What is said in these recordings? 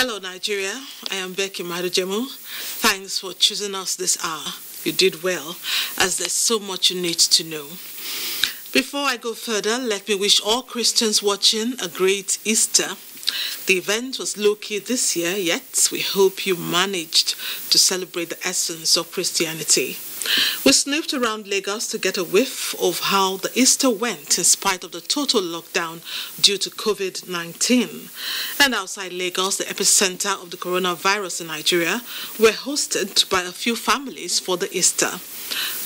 Hello, Nigeria. I am Becky Madujemu. Thanks for choosing us this hour. You did well, as there's so much you need to know. Before I go further, let me wish all Christians watching a great Easter. The event was low-key this year, yet we hope you managed to celebrate the essence of Christianity. We snooped around Lagos to get a whiff of how the Easter went in spite of the total lockdown due to COVID-19. And outside Lagos, the epicenter of the coronavirus in Nigeria, were hosted by a few families for the Easter.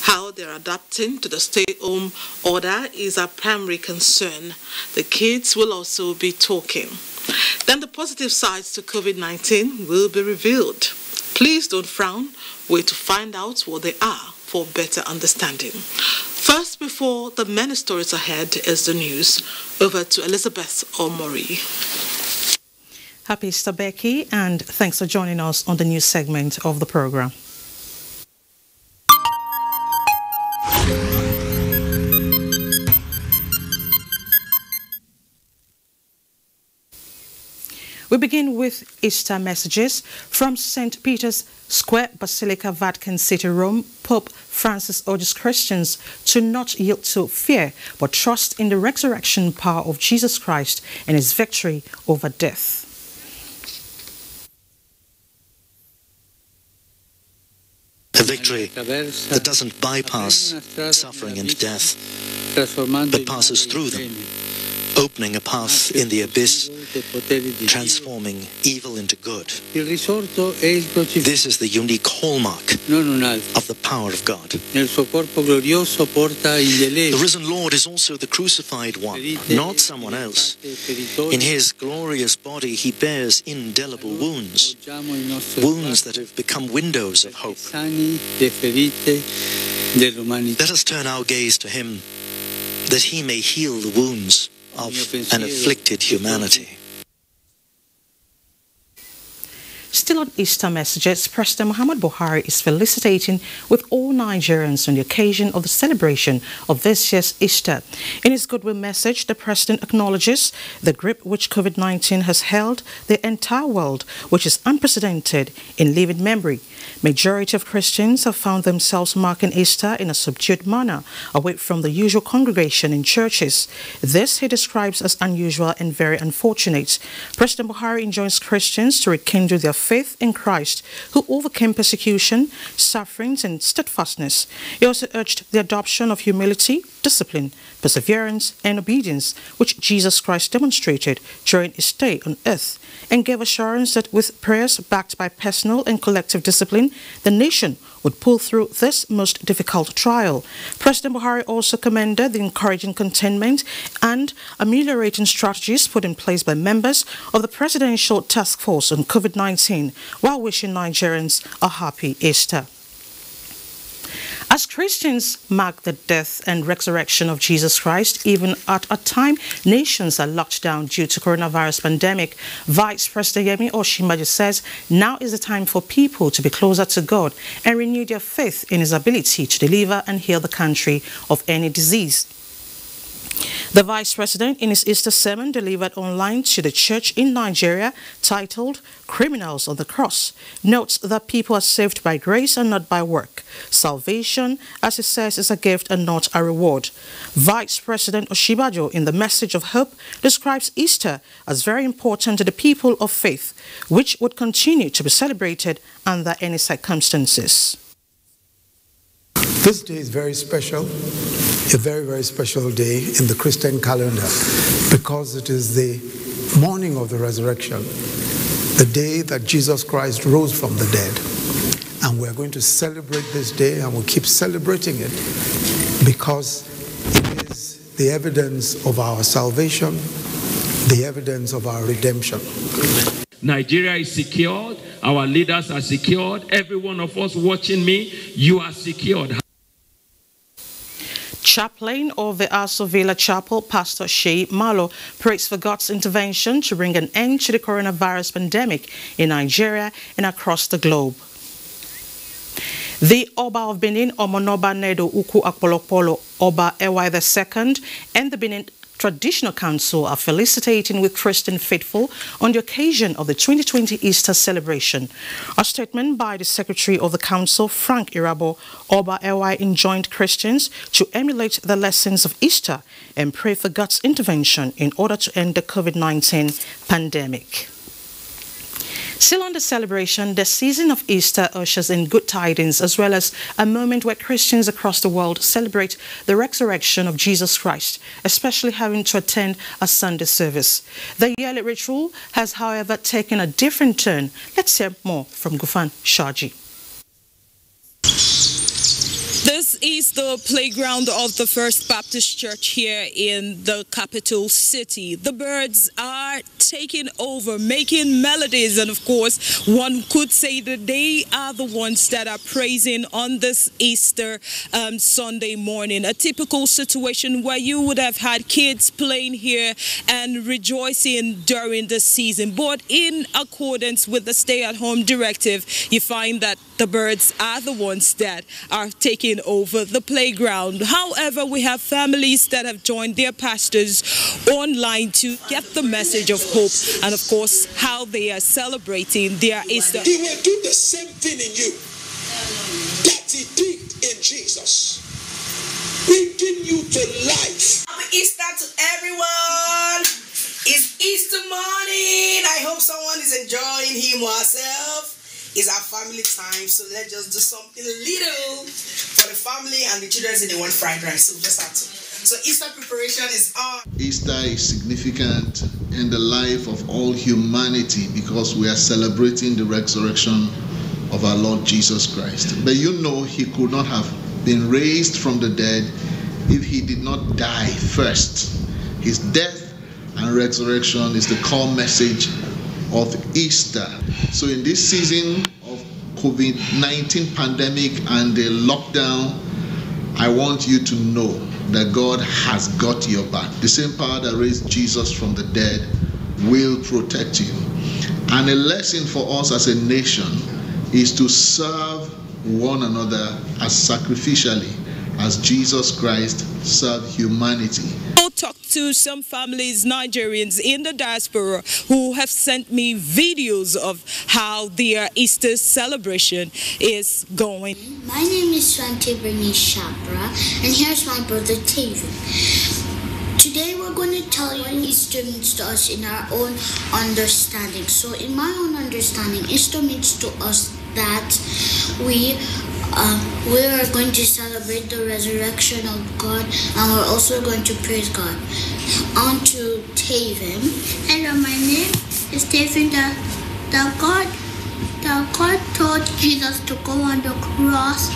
How they're adapting to the stay-home order is our primary concern. The kids will also be talking. Then the positive sides to COVID-19 will be revealed. Please don't frown. Wait to find out what they are for better understanding. First, before the many stories ahead, is the news. Over to Elizabeth Omori. Happy Easter, Becky, and thanks for joining us on the news segment of the program. We begin with Easter messages from St. Peter's Square Basilica, Vatican City, Rome. Pope Francis urges Christians to not yield to fear, but trust in the resurrection power of Jesus Christ and his victory over death. A victory that doesn't bypass suffering and death, but passes through them, opening a path in the abyss, transforming evil into good. This is the unique hallmark of the power of God. The risen Lord is also the crucified one, not someone else. In his glorious body he bears indelible wounds, wounds that have become windows of hope. Let us turn our gaze to him, that he may heal the wounds of an afflicted humanity. Still on Easter messages, President Muhammad Buhari is felicitating with all Nigerians on the occasion of the celebration of this year's Easter. In his goodwill message, the President acknowledges the grip which COVID-19 has held the entire world, which is unprecedented in living memory. Majority of Christians have found themselves marking Easter in a subdued manner, away from the usual congregation in churches. This he describes as unusual and very unfortunate. President Buhari enjoins Christians to rekindle their faith in Christ, who overcame persecution, sufferings, and steadfastness. He also urged the adoption of humility, discipline, perseverance, and obedience, which Jesus Christ demonstrated during his stay on earth, and gave assurance that with prayers backed by personal and collective discipline, the nation would pull through this most difficult trial. President Buhari also commended the encouraging containment and ameliorating strategies put in place by members of the Presidential Task Force on COVID-19, while wishing Nigerians a happy Easter. As Christians mark the death and resurrection of Jesus Christ, even at a time nations are locked down due to coronavirus pandemic, Vice President Yemi Osinbajo says now is the time for people to be closer to God and renew their faith in his ability to deliver and heal the country of any disease. The Vice President, in his Easter sermon delivered online to the church in Nigeria, titled Criminals on the Cross, notes that people are saved by grace and not by work. Salvation, as he says, is a gift and not a reward. Vice President Osinbajo, in the message of hope, describes Easter as very important to the people of faith, which would continue to be celebrated under any circumstances. This day is very special, a very, very special day in the Christian calendar, because it is the morning of the resurrection, the day that Jesus Christ rose from the dead. And we're going to celebrate this day, and we'll keep celebrating it, because it is the evidence of our salvation, the evidence of our redemption. Nigeria is secured, our leaders are secured, every one of us watching me, you are secured. Chaplain of the Aso Villa Chapel, Pastor Shea Malo, prays for God's intervention to bring an end to the coronavirus pandemic in Nigeria and across the globe. The Oba of Benin, Omonoba Nedo Uku Akpolokpolo Oba Ewa II, and the Benin Traditional Council are felicitating with Christian faithful on the occasion of the 2020 Easter celebration. A statement by the Secretary of the Council, Frank Irabo Oba Ewa, enjoined Christians to emulate the lessons of Easter and pray for God's intervention in order to end the COVID-19 pandemic. Still on the celebration, the season of Easter ushers in good tidings as well as a moment where Christians across the world celebrate the resurrection of Jesus Christ, especially having to attend a Sunday service. The yearly ritual has, however, taken a different turn. Let's hear more from Gufan Shaji. This is the playground of the First Baptist Church here in the capital city. The birds are taking over, making melodies, and of course, one could say that they are the ones that are praising on this Easter Sunday morning. A typical situation where you would have had kids playing here and rejoicing during the season. But in accordance with the stay-at-home directive, you find that the birds are the ones that are taking over the playground. However, we have families that have joined their pastors online to get the message of hope and, of course, how they are celebrating their Easter. He will do the same thing in you that he did in Jesus, bringing you to life. Happy Easter to everyone. It's Easter morning. I hope someone is enjoying him or herself. It's our family time, so let's just do something little for the family and the children. They want fried rice, so we just have to. So Easter preparation is on. Easter is significant in the life of all humanity because we are celebrating the resurrection of our Lord Jesus Christ. But you know, he could not have been raised from the dead if he did not die first. His death and resurrection is the core message of Easter. So in this season of COVID-19 pandemic and the lockdown, I want you to know that God has got your back. The same power that raised Jesus from the dead will protect you. And a lesson for us as a nation is to serve one another as sacrificially as Jesus Christ served humanity. I'll talk to some families, Nigerians in the diaspora, who have sent me videos of how their Easter celebration is going. My name is Swante Bernice Shabra, and here's my brother Taven. Today we're going to tell you what Easter means to us in our own understanding. So in my own understanding, Easter means to us that we are going to celebrate the resurrection of God, and we're also going to praise God. On to Taven. Hello, my name is Taven. The God told Jesus to go on the cross,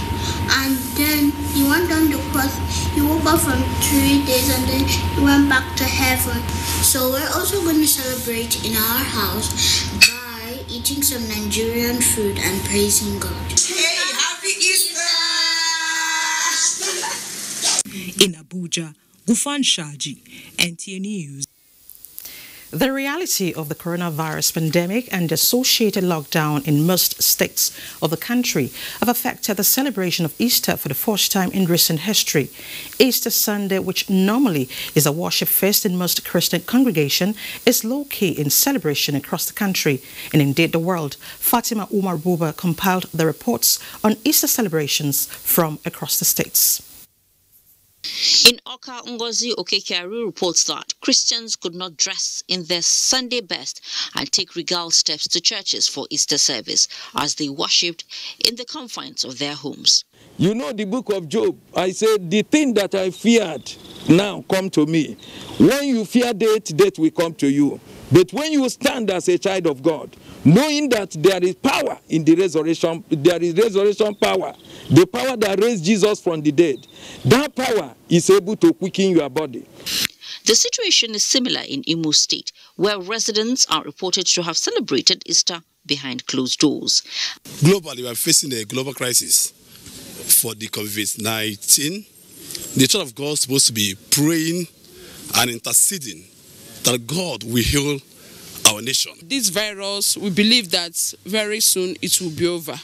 and then he went on the cross. He woke up from 3 days, and then he went back to heaven. So we're also going to celebrate in our house by eating some Nigerian food and praising God. Hey, happy Easter! In Abuja, Gufan Shaji, NTA News. The reality of the coronavirus pandemic and the associated lockdown in most states of the country have affected the celebration of Easter for the first time in recent history. Easter Sunday, which normally is a worship feast in most Christian congregations, is low-key in celebration across the country and indeed the world. Fatima Umar Buba compiled the reports on Easter celebrations from across the states. In Oka, Ngozi Okekiaru reports that Christians could not dress in their Sunday best and take regal steps to churches for Easter service as they worshipped in the confines of their homes. You know the book of Job, I said, the thing that I feared now come to me. When you fear death will come to you. But when you stand as a child of God, knowing that there is power in the resurrection, there is resurrection power, the power that raised Jesus from the dead, that power is able to quicken your body. The situation is similar in Imo State, where residents are reported to have celebrated Easter behind closed doors. Globally, we are facing a global crisis for the COVID-19. The Church of God is supposed to be praying and interceding that God will heal our nation. This virus, we believe that very soon it will be over.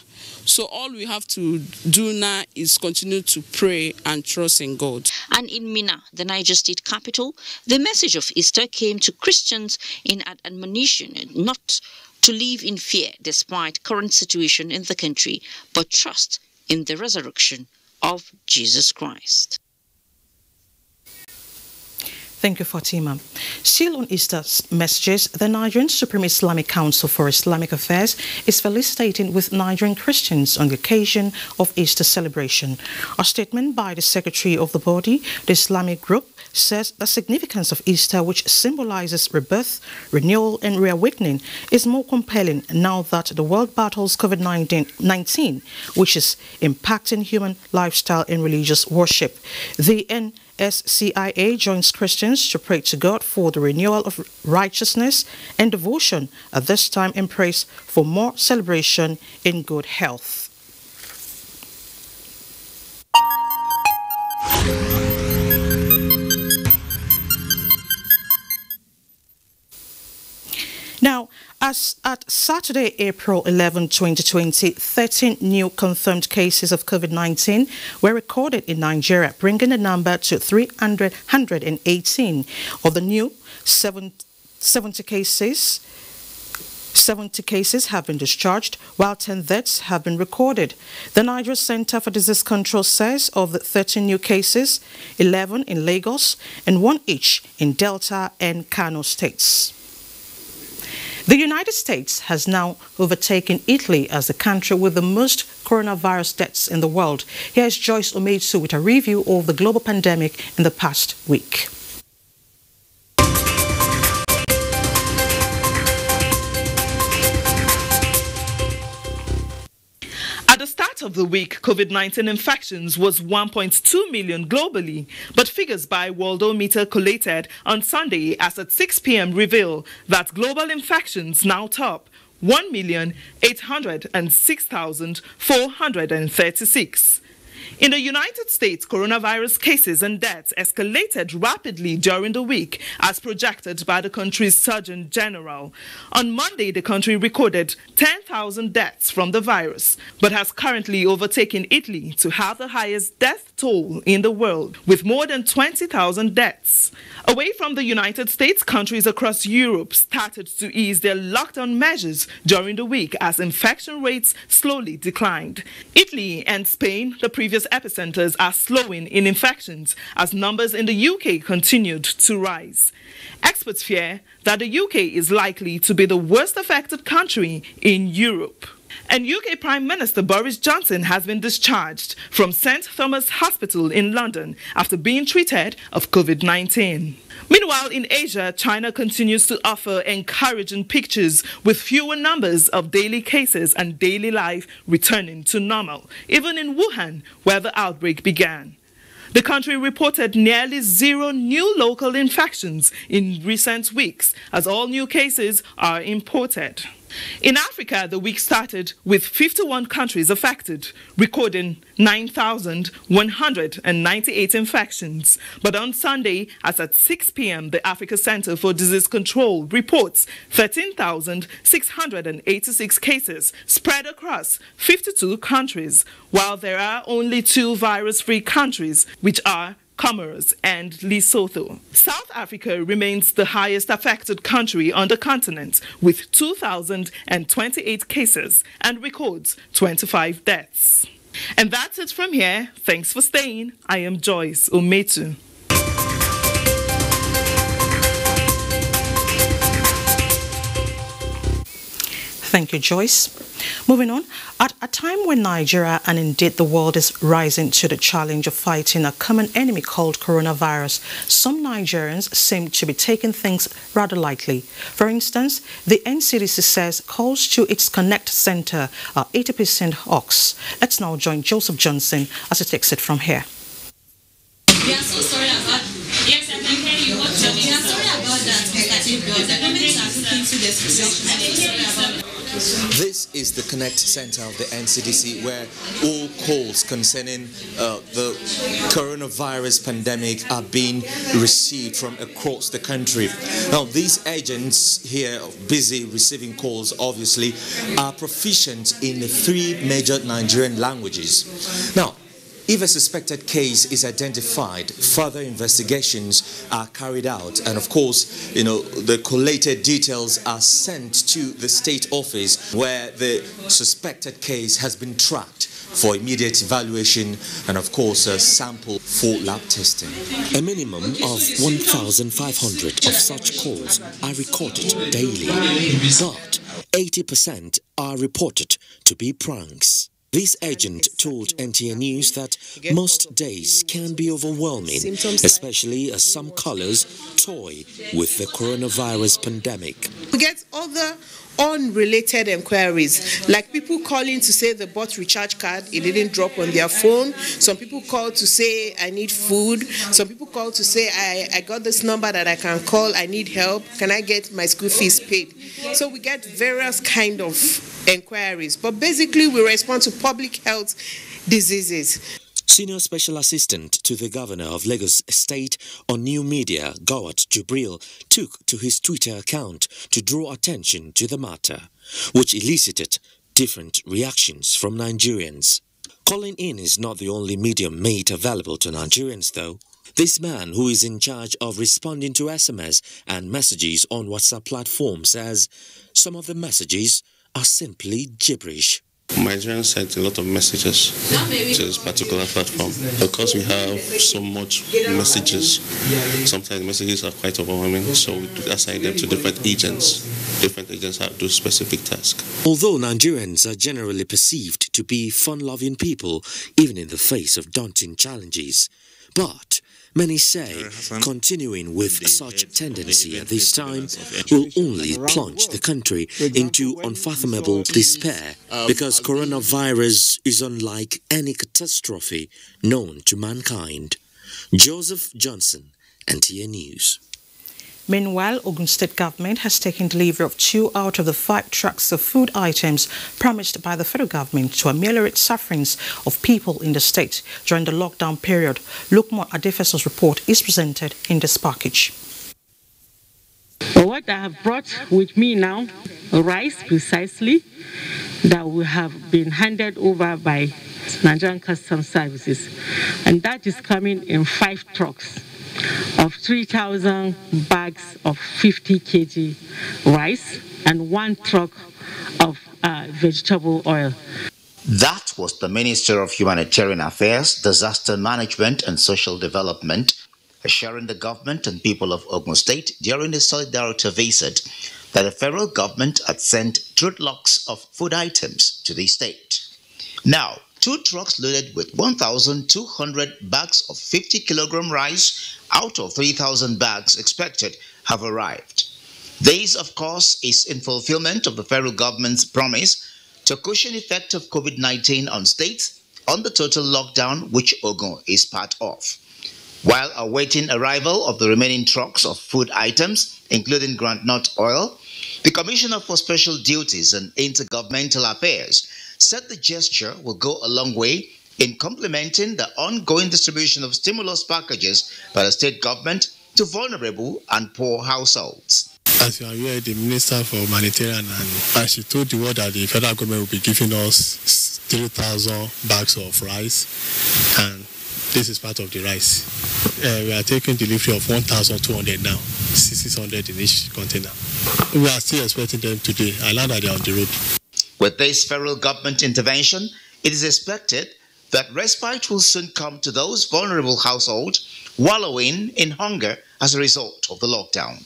So all we have to do now is continue to pray and trust in God. And in Minna, the Niger State capital, the message of Easter came to Christians in an admonition not to live in fear despite current situation in the country, but trust in the resurrection of Jesus Christ. Thank you, Fatima. Still on Easter's messages, the Nigerian Supreme Islamic Council for Islamic Affairs is felicitating with Nigerian Christians on the occasion of Easter celebration. A statement by the secretary of the body, the Islamic group, says the significance of Easter, which symbolizes rebirth, renewal and reawakening, is more compelling now that the world battles COVID-19, which is impacting human lifestyle and religious worship. The NSCIA joins Christians to pray to God for the renewal of righteousness and devotion at this time and prays for more celebration in good health. Now, as at Saturday, April 11, 2020, 13 new confirmed cases of COVID-19 were recorded in Nigeria, bringing the number to 318. Of the new 70 cases have been discharged, while 10 deaths have been recorded. The Nigeria Center for Disease Control says of the 13 new cases, 11 in Lagos and 1 each in Delta and Kano states. The United States has now overtaken Italy as the country with the most coronavirus deaths in the world. Here's Joyce Ometu with a review of the global pandemic in the past week. At the start of the week, COVID-19 infections was 1.2 million globally, but figures by Worldometer collated on Sunday as at 6 p.m. reveal that global infections now top 1,806,436. In the United States, coronavirus cases and deaths escalated rapidly during the week, as projected by the country's Surgeon General. On Monday, the country recorded 10,000 deaths from the virus, but has currently overtaken Italy to have the highest death toll in the world, with more than 20,000 deaths. Away from the United States, countries across Europe started to ease their lockdown measures during the week as infection rates slowly declined. Italy and Spain, the previous epicenters, are slowing in infections as numbers in the UK continued to rise. Experts fear that the UK is likely to be the worst affected country in Europe. And UK Prime Minister Boris Johnson has been discharged from St. Thomas Hospital in London after being treated of COVID-19. Meanwhile, in Asia, China continues to offer encouraging pictures with fewer numbers of daily cases and daily life returning to normal, even in Wuhan, where the outbreak began. The country reported nearly 0 new local infections in recent weeks, as all new cases are imported. In Africa, the week started with 51 countries affected, recording 9,198 infections. But on Sunday, as at 6 p.m., the Africa Center for Disease Control reports 13,686 cases spread across 52 countries, while there are only 2 virus-free countries, which are Comoros and Lesotho. South Africa remains the highest affected country on the continent with 2,028 cases and records 25 deaths. And that's it from here. Thanks for staying. I am Joyce Ometu. Thank you, Joyce. Moving on, at a time when Nigeria and indeed the world is rising to the challenge of fighting a common enemy called coronavirus, some Nigerians seem to be taking things rather lightly. For instance, the NCDC says calls to its Connect Center are 80% hoax. Let's now join Joseph Johnson as he takes it from here. We are so sorry about yes, I can hear you. What's your name? We are sorry about that, Mr. Chief. The government are looking into the situation. Sorry about that. This is the Connect Center of the NCDC, where all calls concerning the coronavirus pandemic are being received from across the country. Now, these agents here, busy receiving calls, obviously, are proficient in the 3 major Nigerian languages. Now, if a suspected case is identified, further investigations are carried out, and of course, the collated details are sent to the state office where the suspected case has been tracked for immediate evaluation and, of course, a sample for lab testing. A minimum of 1,500 of such calls are recorded daily, but 80% are reported to be pranks. This agent told NTA News that most days can be overwhelming, especially as some callers toy with the coronavirus pandemic. We get other unrelated inquiries, like people calling to say they bought recharge card, it didn't drop on their phone. Some people call to say I need food. Some people call to say I got this number that I can call, I need help, can I get my school fees paid? So we get various kind of inquiries, but basically we respond to public health diseases. Senior Special Assistant to the Governor of Lagos State on New Media, Gawat Jubril, took to his Twitter account to draw attention to the matter, which elicited different reactions from Nigerians. Calling in is not the only medium made available to Nigerians, though. This man, who is in charge of responding to SMS and messages on WhatsApp platforms, says some of the messages are simply gibberish. Nigerians sent a lot of messages to this particular platform. Because we have so much messages, sometimes messages are quite overwhelming, so we assign them to different agents. Different agents have to do specific tasks. Although Nigerians are generally perceived to be fun-loving people, even in the face of daunting challenges, but many say continuing with such tendency at this time will only plunge the country into unfathomable despair, because coronavirus is unlike any catastrophe known to mankind. Joseph Johnson, NTA News. Meanwhile, Ogun State government has taken delivery of 2 out of the 5 trucks of food items promised by the federal government to ameliorate sufferings of people in the state during the lockdown period. Lukman Adefeso's report is presented in this package. What I have brought with me now, rice precisely, that will have been handed over by Nigerian Customs Services, and that is coming in 5 trucks of 3,000 bags of 50 kg rice and 1 truck of vegetable oil. That was the Minister of Humanitarian Affairs, Disaster Management and Social Development assuring the government and people of Ogun State during a solidarity visit that the federal government had sent truckloads of food items to the state. Now, 2 trucks loaded with 1,200 bags of 50 kilogram rice out of 3,000 bags expected have arrived. This, of course, is in fulfillment of the federal government's promise to cushion the effect of COVID-19 on states on the total lockdown which Ogun is part of. While awaiting arrival of the remaining trucks of food items, including groundnut oil, the Commissioner for Special Duties and Intergovernmental Affairs said the gesture will go a long way in complementing the ongoing distribution of stimulus packages by the state government to vulnerable and poor households. As you are aware, the Minister for Humanitarian, and she told the world that the federal government will be giving us 3,000 bags of rice, and this is part of the rice. We are taking delivery of 1,200 now, 600 in each container. We are still expecting them today. I learned that they are on the road. With this federal government intervention, it is expected that respite will soon come to those vulnerable households wallowing in hunger as a result of the lockdown.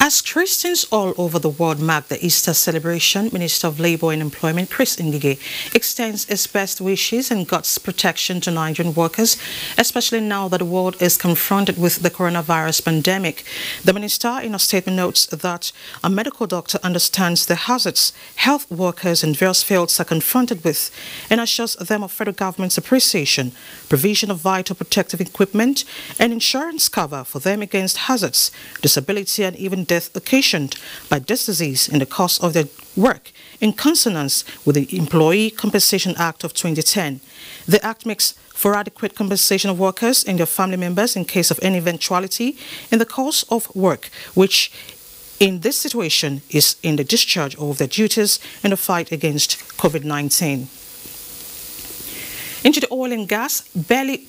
As Christians all over the world mark the Easter celebration, Minister of Labour and Employment Chris Ngige extends his best wishes and God's protection to Nigerian workers, especially now that the world is confronted with the coronavirus pandemic. The minister in a statement notes that a medical doctor understands the hazards health workers in various fields are confronted with and assures them of federal government's appreciation, provision of vital protective equipment and insurance cover for them against hazards, disability and even death death occasioned by this disease in the course of their work, in consonance with the Employee Compensation Act of 2010. The Act makes for adequate compensation of workers and their family members in case of any eventuality in the course of work, which in this situation is in the discharge of their duties in the fight against COVID-19. Into the oil and gas, barely...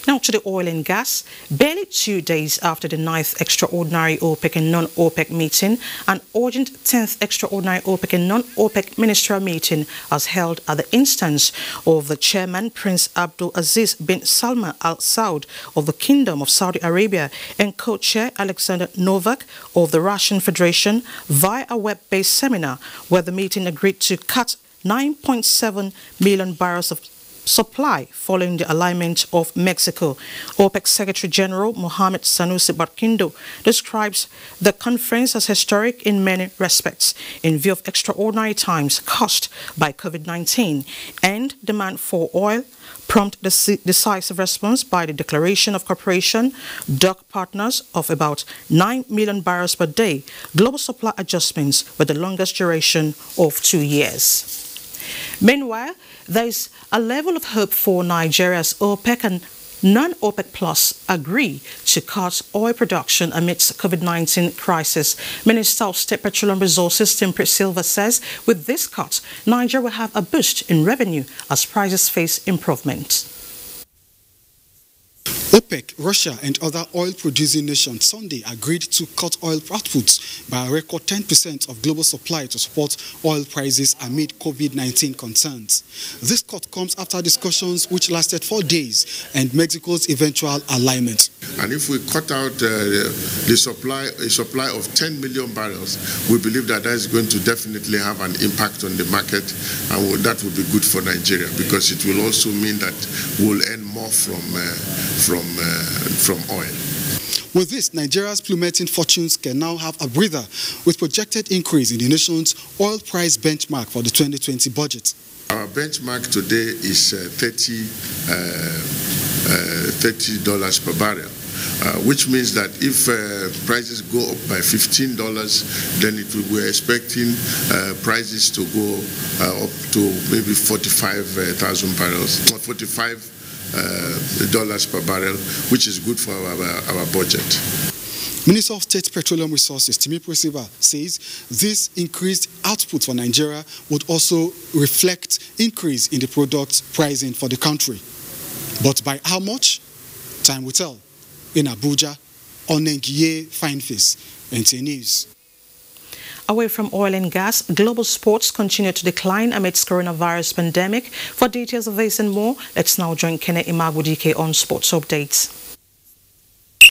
Now to the oil and gas. Barely 2 days after the 9th extraordinary OPEC and non-OPEC meeting, an urgent 10th extraordinary OPEC and non-OPEC ministerial meeting was held at the instance of the chairman, Prince Abdul Aziz bin Salman Al Saud of the Kingdom of Saudi Arabia, and co-chair Alexander Novak of the Russian Federation via a web-based seminar where the meeting agreed to cut 9.7 million barrels of supply following the alignment of Mexico. OPEC Secretary General Mohammed Sanusi Barkindo describes the conference as historic in many respects in view of extraordinary times caused by COVID-19 and demand for oil, prompt decisive response by the declaration of cooperation, DOC partners of about 9 million barrels per day, global supply adjustments with the longest duration of 2 years. Meanwhile, there is a level of hope for Nigeria's OPEC and non-OPEC Plus agree to cut oil production amidst COVID-19 crisis. Minister of State Petroleum Resources Tim Silva says with this cut, Nigeria will have a boost in revenue as prices face improvement. OPEC, Russia and other oil-producing nations Sunday agreed to cut oil outputs by a record 10% of global supply to support oil prices amid COVID-19 concerns. This cut comes after discussions which lasted 4 days and Mexico's eventual alignment. And if we cut out a supply of 10 million barrels, we believe that is going to definitely have an impact on the market, and that will be good for Nigeria because it will also mean that we'll earn more from oil. With this, Nigeria's plummeting fortunes can now have a breather with projected increase in the nation's oil price benchmark for the 2020 budget. Our benchmark today is $30 per barrel, which means that if prices go up by $15, then we're expecting prices to go up to maybe 45,000 barrels, or $45 per barrel, which is good for our budget. Minister of State Petroleum Resources Timi Silva says this increased output for Nigeria would also reflect increase in the product pricing for the country. But by how much? Time will tell. In Abuja, Onengiye Fineface, NTA News. Away from oil and gas, global sports continue to decline amidst coronavirus pandemic. For details of this and more, let's now join Kene Imagudike on Sports Updates.